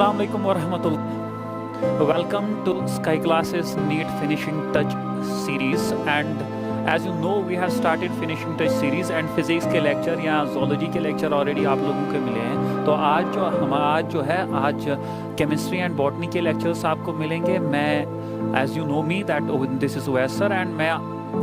Assalamu alaikum wa rahmatullah. Welcome to Sky Classes NEET Finishing Touch series, and as you know we have started Finishing Touch series and physics के lecture या zoology के lecture already आप लोगों के मिले हैं। तो आज केमिस्ट्री एंड बॉटनी के लेक्चर्स आपको मिलेंगे। मैं as you know me that this is Uwais sir, and मैं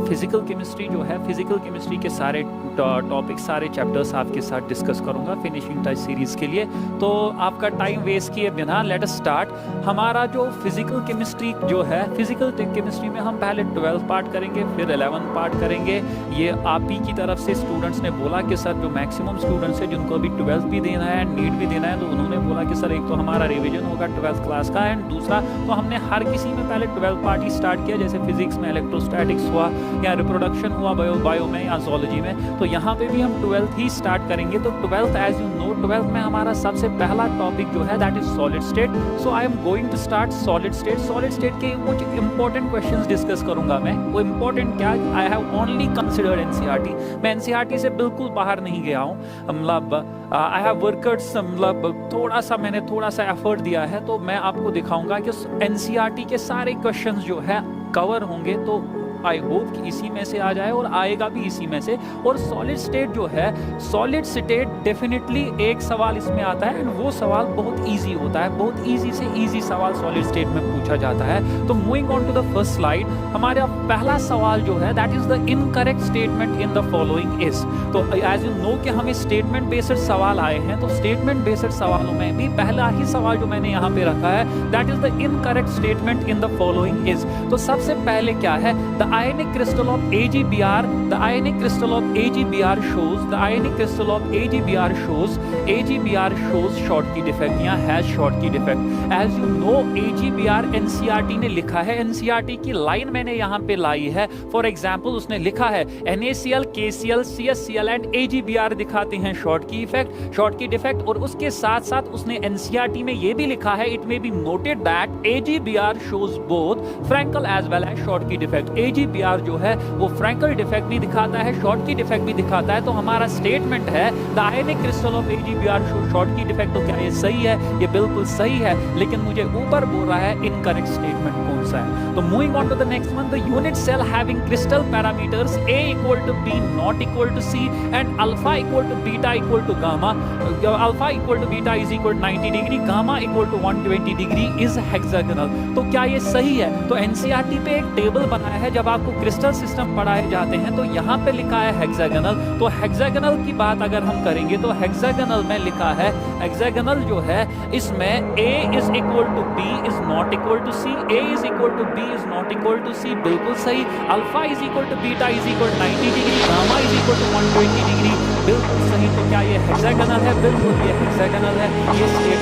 फिजिकल केमिस्ट्री जो है, फिजिकल केमिस्ट्री के सारे टॉपिक, सारे चैप्टर्स आपके साथ डिस्कस करूंगा फिनिशिंग टच सीरीज के लिए। तो आपका टाइम वेस्ट किए बिना लेट अस स्टार्ट। हमारा जो फिजिकल केमिस्ट्री जो है, फिजिकल केमिस्ट्री में हम पहले 12 पार्ट करेंगे, फिर 11 पार्ट करेंगे। ये आप ही की तरफ से स्टूडेंट्स ने बोला कि सर जो मैक्सिमम स्टूडेंट्स हैं जिनको अभी 12th भी देना है, नीट भी देना है, तो उन्होंने बोला कि सर एक तो हमारा रिविजन होगा 12th क्लास का, एंड दूसरा तो हमने हर किसी में पहले 12 पार्ट ही स्टार्ट किया। जैसे फिजिक्स में इलेक्ट्रोस्टैटिक्स हुआ या रिप्रोडक्शन हुआ बायो में या जोलॉजी में, तो यहाँ पे भी हम 12th ही स्टार्ट करेंगे। तो 12th as you no 12th में हमारा सबसे पहला टॉपिक जो है that is solid state. So I am going to start solid state. Solid state के कुछ इंपॉर्टेंट क्वेश्चंस डिस्कस करूंगा मैं। वो इंपॉर्टेंट क्या, I have only considered NCERT. मैं एनसीईआरटी से बिल्कुल बाहर नहीं गया हूँ, मतलब आई हैव वर्कर्स, मतलब थोड़ा सा एफर्ट दिया है। तो मैं आपको दिखाऊंगा कि एनसीईआरटी के सारे क्वेश्चंस जो है कवर होंगे। तो आई होप कि इसी में से आ जाए और आएगा भी इसी में से। और सॉलिड स्टेट जो है, सॉलिड स्टेट डेफिनेटली एक सवाल इसमें आता है, एंड वो सवाल बहुत इजी होता है, बहुत इजी से इजी सवाल सॉलिड स्टेट में पूछा जाता है। तो moving on to the first slide, हमारा पहला सवाल जो है that is the incorrect statement in the following is. तो एज यू नो कि हमें स्टेटमेंट बेस्ड सवाल आए हैं, तो स्टेटमेंट बेस्ड सवालों में भी पहला ही सवाल जो मैंने यहाँ पे रखा है that is the incorrect statement in the following is. तो सबसे पहले क्या है, the ionic crystal of AgBr, the ionic crystal of AgBr shows, the ionic crystal of AgBr shows Schottky defect या has Schottky defect। as you know AgBr NCERT ने लिखा है, NCERT की लाइन मैंने यहाँ पे लाई है। फॉर एग्जाम्पल उसने लिखा है NaCl, KCl, CSCl and AgBr दिखाते हैं Schottky इफेक्ट, Schottky डिफेक्ट। और उसके साथ साथ उसने NCERT में ये भी लिखा है, it may be noted that AgBr shows both Frankel as well as Schottky defect। AgBr जो है वो फ्रैंकल डिफेक्ट भी दिखाता है, Schottky डिफेक्ट भी दिखाता है। तो हमारा स्टेटमेंट है the ionic crystal of AgBr show Schottky defect. तो क्या ये सही है? ये बिल्कुल सही है, लेकिन मुझे ऊपर बोल रहा है इनकरेक्ट स्टेटमेंट कौन सा है। तो moving on to the next one, the unit cell having crystal parameters A equal to B not equal to C and alpha equal to beta equal to gamma. Alpha equal to beta is equal 90 degree, gamma equal to 120 degree is hexagonal. तो क्या ये सही है? तो NCERT पे एक table बनाया है, जब आपको क्रिस्टल सिस्टम पढ़ाए जाते हैं तो यहाँ पे लिखा है हेक्सागोनल। तो हेक्सागोनल की बात अगर हम करेंगे तो हेक्सागोनल में लिखा है, हेक्सागोनल जो है इसमें A is equal to B is not equal to C, A is equal to B is not equal to C, बिल्कुल सही। Alpha is equal to beta is equal 90 degree, gamma is equal to 120 degree, बिल्कुल सही। तो क्या ये hexagonal है? बिल्कुल ये हेक्सागोनल है। ये